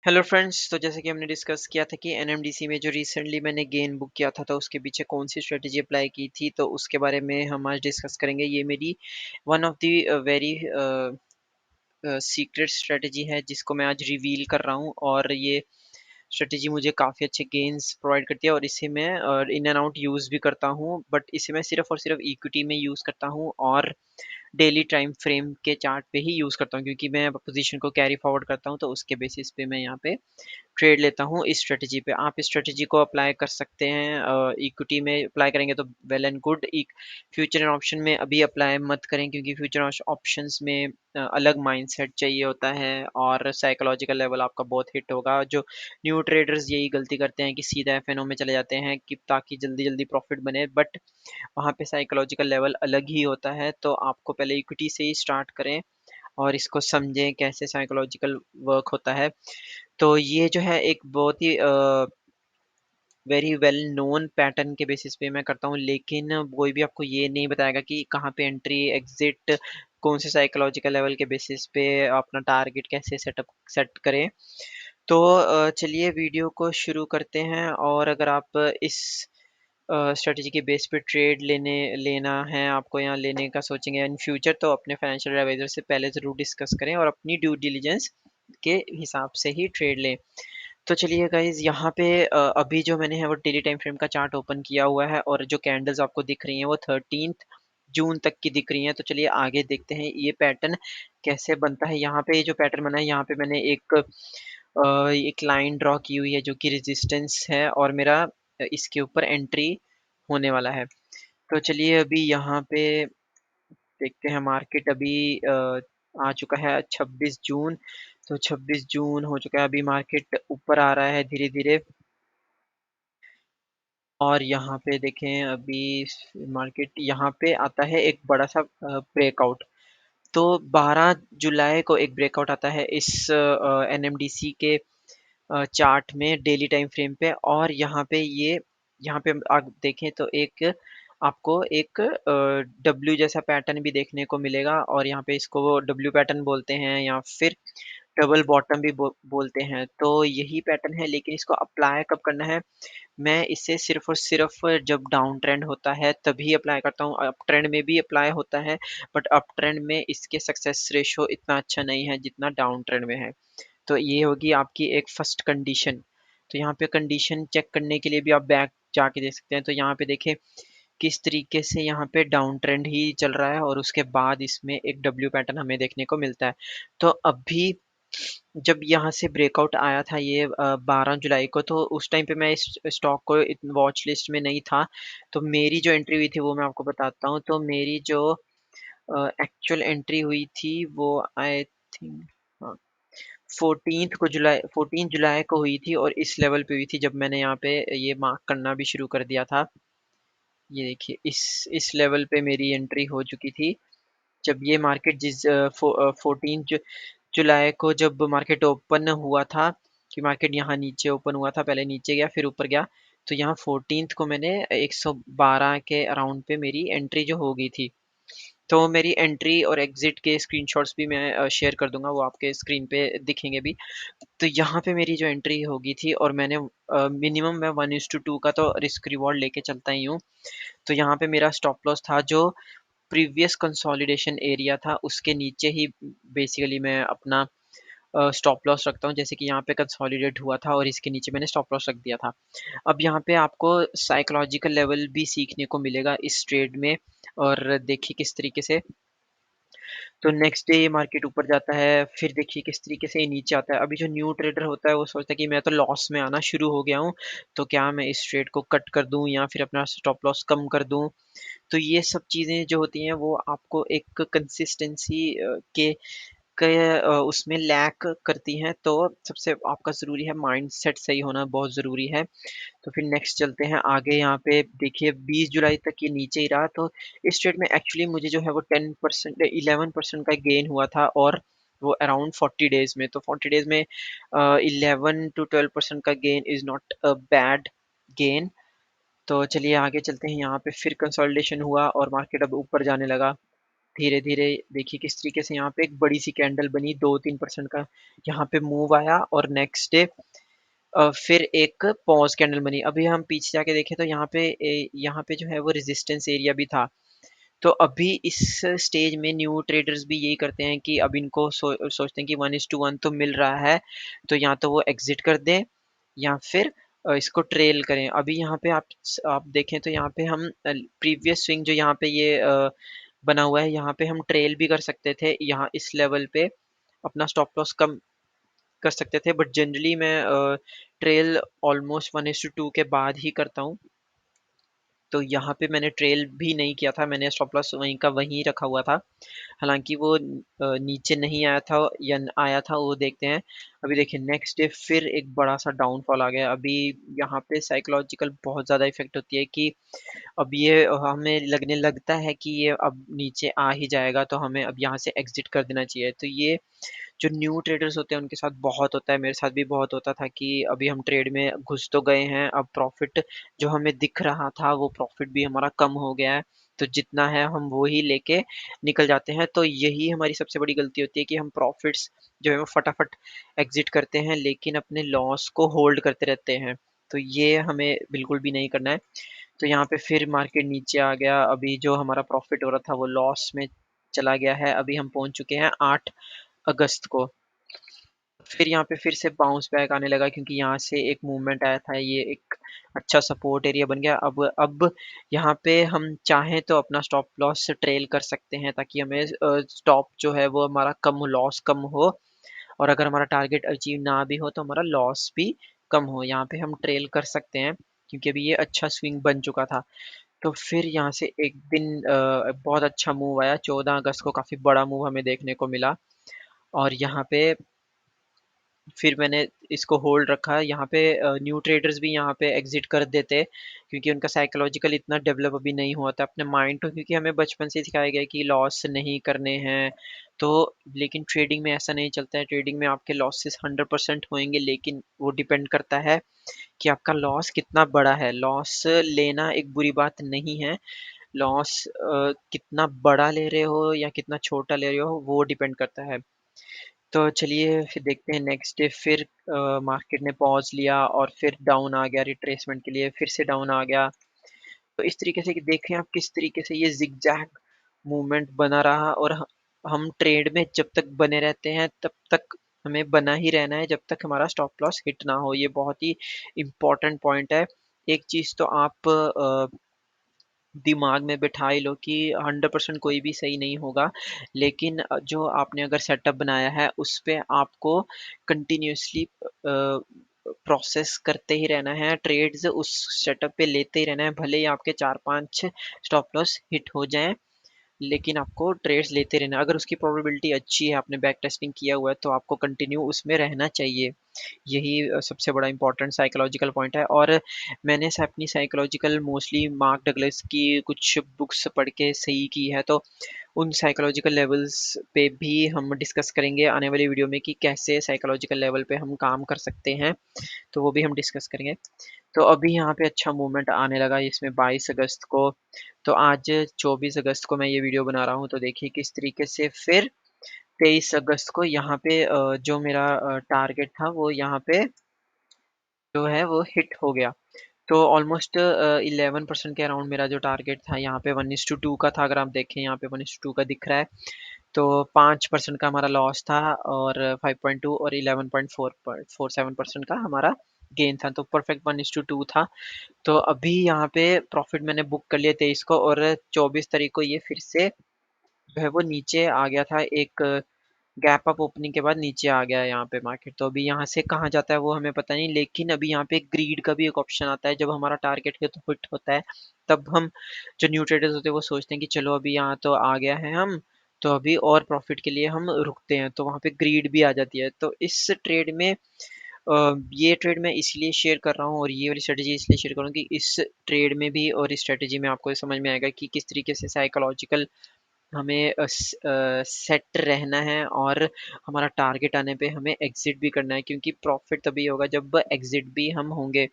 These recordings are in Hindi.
Hello friends. तो जैसे कि हमने डिस्कस किया था कि एनएमडीसी में जो रिसेंटली मैंने गेन बुक किया था तो उसके पीछे कौन सी स्ट्रेटजी अप्लाई की थी, तो उसके बारे में हम आज डिस्कस करेंगे। ये मेरी one of the very secret strategy है जिसको मैं आज रिवील कर रहा हूँ, और ये स्ट्रेटजी मुझे काफ़ी अच्छे गेन्स प्रोवाइड करती है और इसे मैं इन एंड आउट यूज़ भी करता हूँ। बट इसे मैं सिर्फ और सिर्फ इक्विटी में यूज़ करता हूँ और डेली टाइम फ्रेम के चार्ट पे ही यूज़ करता हूँ, क्योंकि मैं पोजीशन को कैरी फॉरवर्ड करता हूँ तो उसके बेसिस पे मैं यहाँ पे ट्रेड लेता हूँ इस स्ट्रेटजी पे। आप इस स्ट्रेटजी को अप्लाई कर सकते हैं। इक्विटी में अप्लाई करेंगे तो well and good. Future and option में अभी अप्लाई मत करें, क्योंकि फ्यूचर ऑप्शंस में अलग माइंडसेट चाहिए होता है और साइकोलॉजिकल लेवल आपका बहुत हिट होगा। जो न्यू ट्रेडर्स यही गलती करते हैं कि सीधा एफएनओ में चले जाते हैं कि ताकि जल्दी जल्दी प्रॉफिट बने, बट वहाँ पे साइकोलॉजिकल लेवल अलग ही होता है। तो आपको पहले इक्विटी से ही स्टार्ट करें और इसको समझें कैसे साइकोलॉजिकल वर्क होता है। तो ये जो है एक बहुत ही वेरी वेल नोन पैटर्न के बेसिस पे मैं करता हूँ, लेकिन कोई भी आपको ये नहीं बताएगा कि कहाँ पे एंट्री एग्जिट, कौन से साइकोलॉजिकल लेवल के बेसिस पे अपना टारगेट कैसे सेट करें। तो चलिए वीडियो को शुरू करते हैं। और अगर आप इस स्ट्रेटजी के बेस पे ट्रेड लेना है आपको, यहाँ लेने का सोचेंगे इन फ्यूचर, तो अपने फाइनेंशियल एडवाइजर से पहले ज़रूर डिस्कस करें और अपनी ड्यू डिलिजेंस के हिसाब से ही ट्रेड लें। तो चलिए गाइज़, यहाँ पे अभी जो मैंने है वो डेली टाइम फ्रेम का चार्ट ओपन किया हुआ है और जो कैंडल्स आपको दिख रही हैं वो 13th जून तक की दिख रही हैं। तो चलिए आगे देखते हैं ये पैटर्न कैसे बनता है। यहाँ पे ये जो पैटर्न बना है, यहाँ पे मैंने एक लाइन ड्रॉ की हुई है जो कि रेजिस्टेंस है और मेरा इसके ऊपर एंट्री होने वाला है। तो चलिए अभी यहाँ पे देखते हैं। मार्केट अभी आ चुका है 26 जून। तो 26 जून हो चुका है, अभी मार्केट ऊपर आ रहा है धीरे-धीरे। और यहाँ पे देखें अभी मार्केट यहाँ पे आता है एक बड़ा-सा ब्रेकआउट। तो 12 जुलाई को एक ब्रेकआउट आता है इस एनएमडीसी के चार्ट में डेली टाइम फ्रेम पे। और यहाँ पे आप देखें तो एक आपको एक डब्ल्यू जैसा पैटर्न भी देखने को मिलेगा, और यहाँ पे इसको वो डब्ल्यू पैटर्न बोलते हैं या फिर डबल बॉटम भी बोलते हैं। तो यही पैटर्न है, लेकिन इसको अप्लाई कब करना है, मैं इसे सिर्फ़ और सिर्फ़ जब डाउन ट्रेंड होता है तभी अप्लाई करता हूँ। अप ट्रेंड में भी अप्लाई होता है, बट अप ट्रेंड में इसके सक्सेस रेशियो इतना अच्छा नहीं है जितना डाउन ट्रेंड में है। तो ये होगी आपकी एक फर्स्ट कंडीशन। तो यहाँ पे कंडीशन चेक करने के लिए भी आप बैक जाके देख सकते हैं। तो यहाँ पे देखें किस तरीके से यहाँ पे डाउन ट्रेंड ही चल रहा है और उसके बाद इसमें एक डब्ल्यू पैटर्न हमें देखने को मिलता है। तो अभी जब यहाँ से ब्रेकआउट आया था ये 12 जुलाई को, तो उस टाइम पे मैं इस स्टॉक को वॉच लिस्ट में नहीं था। तो मेरी जो एंट्री हुई थी वो मैं आपको बताता हूँ। तो मेरी जो एक्चुअल एंट्री हुई थी वो आई थिंक हाँ, 14 जुलाई को हुई थी और इस लेवल पे हुई थी जब मैंने यहाँ पे ये मार्क करना भी शुरू कर दिया था। ये देखिए इस लेवल पे मेरी एंट्री हो चुकी थी। जब ये मार्केट 14 जुलाई को जब मार्केट ओपन हुआ था, कि मार्केट यहाँ नीचे ओपन हुआ था, पहले नीचे गया फिर ऊपर गया। तो यहाँ 14th को मैंने 112 के अराउंड पे मेरी एंट्री जो हो गई थी। तो मेरी एंट्री और एग्ज़िट के स्क्रीनशॉट्स भी मैं शेयर कर दूँगा, वो आपके स्क्रीन पे दिखेंगे भी। तो यहाँ पे मेरी जो एंट्री हो गई थी और मैंने मिनिमम मैं 1:2 का तो रिस्क रिवॉर्ड लेके चलता ही हूँ। तो यहाँ पे मेरा स्टॉप लॉस था जो प्रीवियस कंसोलिडेशन एरिया था उसके नीचे ही बेसिकली मैं अपना स्टॉप लॉस रखता हूँ। जैसे कि यहाँ पे कंसोलिडेट हुआ था और इसके नीचे मैंने स्टॉप लॉस रख दिया था। अब यहाँ पे आपको साइकोलॉजिकल लेवल भी सीखने को मिलेगा इस ट्रेड में, और देखिए किस तरीके से। तो नेक्स्ट डे ये मार्केट ऊपर जाता है, फिर देखिए किस तरीके से ये नीचे आता है। अभी जो न्यू ट्रेडर होता है वो सोचता है कि मैं तो लॉस में आना शुरू हो गया हूँ, तो क्या मैं इस ट्रेड को कट कर दूँ या फिर अपना स्टॉप लॉस कम कर दूँ। तो ये सब चीज़ें जो होती हैं वो आपको एक कंसिस्टेंसी उसमें लैक करती हैं। तो सबसे आपका ज़रूरी है माइंडसेट सही होना बहुत ज़रूरी है। तो फिर नेक्स्ट चलते हैं आगे। यहाँ पे देखिए 20 जुलाई तक ये नीचे ही रहा। तो इस ट्रेड में एक्चुअली मुझे जो है वो 10% 11% का गेन हुआ था, और वो अराउंड 40 डेज़ में। तो 40 डेज़ में 11 टू 12% का gain is not a bad gain. तो चलिए आगे चलते हैं। यहाँ पे फिर कंसोलिडेशन हुआ और मार्केट अब ऊपर जाने लगा। धीरे-धीरे देखिए किस तरीके से यहाँ पे एक बड़ी-सी कैंडल बनी 2-3% का यहाँ पे मूव आया और नेक्स्ट डे फिर एक पॉज़ कैंडल बनी। अभी हम पीछे जाके देखें तो यहाँ पे जो है वो रेजिस्टेंस एरिया भी था। तो अभी इस स्टेज में न्यू ट्रेडर्स भी यही करते हैं कि अब इनको सोचते हैं कि 1:1 तो मिल रहा है, तो या तो वो एग्ज़िट कर दें या फिर इसको ट्रेल करें। अभी यहाँ पे आप देखें तो यहाँ पे हम प्रीवियस स्विंग जो यहाँ पे ये बना हुआ है, यहाँ पे हम ट्रेल भी कर सकते थे। यहाँ इस लेवल पे अपना स्टॉप लॉस कम कर सकते थे, बट जनरली मैं ट्रेल ऑलमोस्ट 1:2 के बाद ही करता हूँ। तो यहाँ पे मैंने ट्रेल भी नहीं किया था, मैंने स्टॉप लॉस वहीं का वहीं रखा हुआ था। हालाँकि वो नीचे नहीं आया था या आया था वो देखते हैं। अभी देखिए नेक्स्ट डे फिर एक बड़ा-सा डाउनफॉल आ गया। अभी यहाँ पे साइकोलॉजिकल बहुत ज़्यादा इफ़ेक्ट होती है कि अब ये हमें लगने लगता है कि ये अब नीचे आ ही जाएगा, तो हमें अब यहाँ से एग्ज़िट कर देना चाहिए। तो ये जो न्यू ट्रेडर्स होते हैं उनके साथ बहुत होता है, मेरे साथ भी बहुत होता था कि अभी हम ट्रेड में घुस तो गए हैं, अब प्रॉफ़िट जो हमें दिख रहा था वो प्रॉफ़िट भी हमारा कम हो गया है, तो जितना है हम वो ही लेके निकल जाते हैं। तो यही हमारी सबसे बड़ी गलती होती है कि हम प्रॉफ़िट्स जो है वो फटाफट एग्ज़िट करते हैं, लेकिन अपने लॉस को होल्ड करते रहते हैं। तो ये हमें बिल्कुल भी नहीं करना है। तो यहाँ पे फिर मार्केट नीचे आ गया, अभी जो हमारा प्रॉफ़िट हो रहा था वो लॉस में चला गया है। अभी हम पहुँच चुके हैं 8 अगस्त को। फिर यहाँ पे फिर से बाउंस बैक आने लगा क्योंकि यहाँ से एक मूवमेंट आया था, ये एक अच्छा सपोर्ट एरिया बन गया। अब यहाँ पे हम चाहें तो अपना स्टॉप लॉस ट्रेल कर सकते हैं ताकि हमें स्टॉप जो है वो हमारा कम हो, लॉस कम हो और अगर हमारा टारगेट अचीव ना भी हो तो हमारा लॉस भी कम हो। यहाँ पे हम ट्रेल कर सकते हैं क्योंकि अभी ये अच्छा स्विंग बन चुका था। तो फिर यहाँ से एक दिन बहुत अच्छा मूव आया, 14 अगस्त को काफ़ी बड़ा मूव हमें देखने को मिला और यहाँ पे फिर मैंने इसको होल्ड रखा। यहाँ पे न्यू ट्रेडर्स भी यहाँ पे एग्ज़िट कर देते क्योंकि उनका साइकोलॉजिकल इतना डेवलप अभी नहीं हुआ था अपने माइंड को, क्योंकि हमें बचपन से सिखाया गया है कि लॉस नहीं करने हैं। तो लेकिन ट्रेडिंग में ऐसा नहीं चलता है, ट्रेडिंग में आपके लॉसेस 100% होंगे, लेकिन वो डिपेंड करता है कि आपका लॉस कितना बड़ा है। लॉस लेना एक बुरी बात नहीं है, लॉस कितना बड़ा ले रहे हो या कितना छोटा ले रहे हो वो डिपेंड करता है। तो चलिए फिर देखते हैं नेक्स्ट डे फिर मार्केट ने पॉज़ लिया और फिर डाउन आ गया रिट्रेसमेंट के लिए, फिर से डाउन आ गया। तो इस तरीके से कि देखें आप किस तरीके से ये ज़िगज़ैग मूवमेंट बना रहा और हम ट्रेड में जब तक बने रहते हैं तब तक हमें बना ही रहना है जब तक हमारा स्टॉप लॉस हिट ना हो। ये बहुत ही इम्पोर्टेंट पॉइंट है। एक चीज़ तो आप दिमाग में बिठा ही लो कि 100% कोई भी सही नहीं होगा, लेकिन जो आपने अगर सेटअप बनाया है उस पे आपको कंटिन्यूअसली प्रोसेस करते ही रहना है, ट्रेड्स उस सेटअप पे लेते ही रहना है, भले ही आपके 4-5 स्टॉप लॉस हिट हो जाएँ, लेकिन आपको ट्रेड्स लेते रहना है। अगर उसकी प्रोबेबिलिटी अच्छी है, आपने बैक टेस्टिंग किया हुआ है, तो आपको कंटिन्यू उसमें रहना चाहिए। यही सबसे बड़ा इम्पोर्टेंट साइकोलॉजिकल पॉइंट है और मैंने अपनी साइकोलॉजिकल मोस्टली मार्क डगलस की कुछ बुक्स पढ़ के सही की है, तो उन साइकोलॉजिकल लेवल्स पे भी हम डिस्कस करेंगे आने वाली वीडियो में कि कैसे साइकोलॉजिकल लेवल पे हम काम कर सकते हैं, तो वो भी हम डिस्कस करेंगे। तो अभी यहाँ पे अच्छा मूवमेंट आने लगा इसमें 22 अगस्त को, तो आज 24 अगस्त को मैं ये वीडियो बना रहा हूँ, तो देखिए किस तरीके से फिर 23 अगस्त को यहाँ पे जो मेरा टारगेट था वो यहाँ पे जो है वो हिट हो गया। तो ऑलमोस्ट 11% के अराउंड मेरा जो टारगेट था यहाँ पे 1:2 का था, अगर आप देखें यहाँ पे 1:2 का दिख रहा है। तो 5% का हमारा लॉस था और 5.2 और 11.47% का हमारा गेन था, तो परफेक्ट 1:2 था। तो अभी यहाँ पे प्रॉफिट मैंने बुक कर लिया 23 को और 24 तारीख को ये फिर से जो है वो नीचे आ गया था, एक गैप अप ओपनिंग के बाद नीचे आ गया है यहाँ पे मार्केट। तो अभी यहाँ से कहाँ जाता है वो हमें पता नहीं, लेकिन अभी यहाँ पे ग्रीड का भी एक ऑप्शन आता है, जब हमारा टारगेट हिट हिट होता है तब हम जो न्यू ट्रेडर्स होते हैं वो सोचते हैं कि चलो अभी यहाँ तो आ गया है हम, तो अभी और प्रॉफिट के लिए हम रुकते हैं, तो वहाँ पे ग्रीड भी आ जाती है। तो इस ट्रेड में ये ट्रेड मैं इसलिए शेयर कर रहा हूँ और ये वाली स्ट्रेटजी इसलिए शेयर कर रहा हूँ कि इस ट्रेड में भी और इस स्ट्रेटजी में आपको समझ में आएगा कि किस तरीके से साइकोलॉजिकल हमें सेट रहना है और हमारा टारगेट आने पे हमें एग्ज़िट भी करना है, क्योंकि प्रॉफ़िट तभी होगा जब एग्ज़िट भी हम होंगे।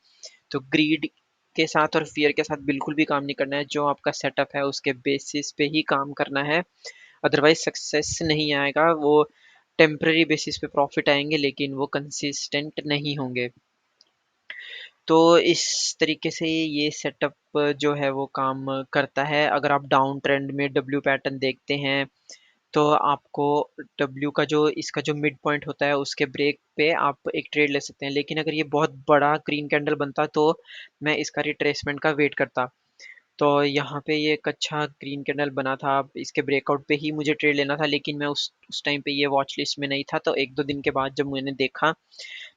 तो ग्रीड के साथ और फ़ियर के साथ बिल्कुल भी काम नहीं करना है, जो आपका सेटअप है उसके बेसिस पे ही काम करना है। अदरवाइज़ सक्सेस नहीं आएगा, वो टेम्परेरी बेसिस पे प्रॉफ़िट आएँगे लेकिन वो कंसिस्टेंट नहीं होंगे। तो इस तरीके से ये सेटअप जो है वो काम करता है। अगर आप डाउन ट्रेंड में डब्ल्यू पैटर्न देखते हैं, तो आपको डब्ल्यू का जो इसका जो मिड पॉइंट होता है उसके ब्रेक पे आप एक ट्रेड ले सकते हैं। लेकिन अगर ये बहुत बड़ा ग्रीन कैंडल बनता तो मैं इसका रिट्रेसमेंट का वेट करता। तो यहाँ पे ये एक अच्छा ग्रीन कैंडल बना था, इसके ब्रेकआउट पे ही मुझे ट्रेड लेना था लेकिन मैं उस टाइम पे ये वॉच लिस्ट में नहीं था, तो 1-2 दिन के बाद जब मैंने देखा,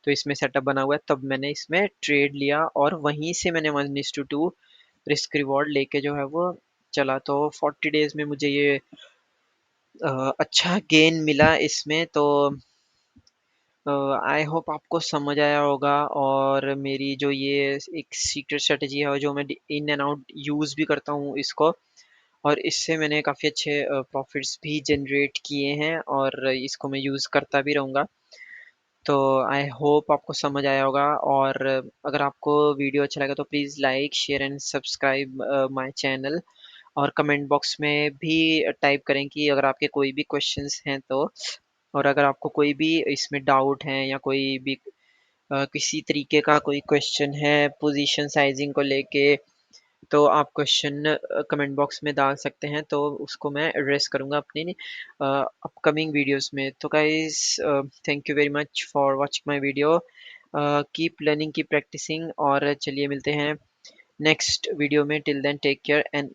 तो इसमें सेटअप बना हुआ है, तब मैंने इसमें ट्रेड लिया और वहीं से मैंने 1:2 रिस्क रिवॉर्ड लेके जो है वो चला। तो 40 डेज़ में मुझे ये अच्छा गेन मिला इसमें। तो आई होप आपको समझ आया होगा और मेरी जो ये एक सीक्रेट स्ट्रैटेजी है और जो मैं इन एंड आउट यूज़ भी करता हूँ इसको, और इससे मैंने काफ़ी अच्छे प्रॉफ़िट्स भी जनरेट किए हैं और इसको मैं यूज़ करता भी रहूँगा। तो आई होप आपको समझ आया होगा और अगर आपको वीडियो अच्छा लगा तो please like, share and subscribe my channel, और कमेंट बॉक्स में भी टाइप करें कि अगर आपके कोई भी क्वेश्चंस हैं तो, और अगर आपको कोई भी इसमें डाउट है या कोई भी किसी तरीके का कोई क्वेश्चन है पोजीशन साइजिंग को लेके, तो आप क्वेश्चन कमेंट बॉक्स में डाल सकते हैं, तो उसको मैं एड्रेस करूँगा अपनी अपकमिंग वीडियोस में। तो guys, thank you very much for watching my video. Keep learning, keep practicing, और चलिए मिलते हैं नेक्स्ट वीडियो में। Till then take care and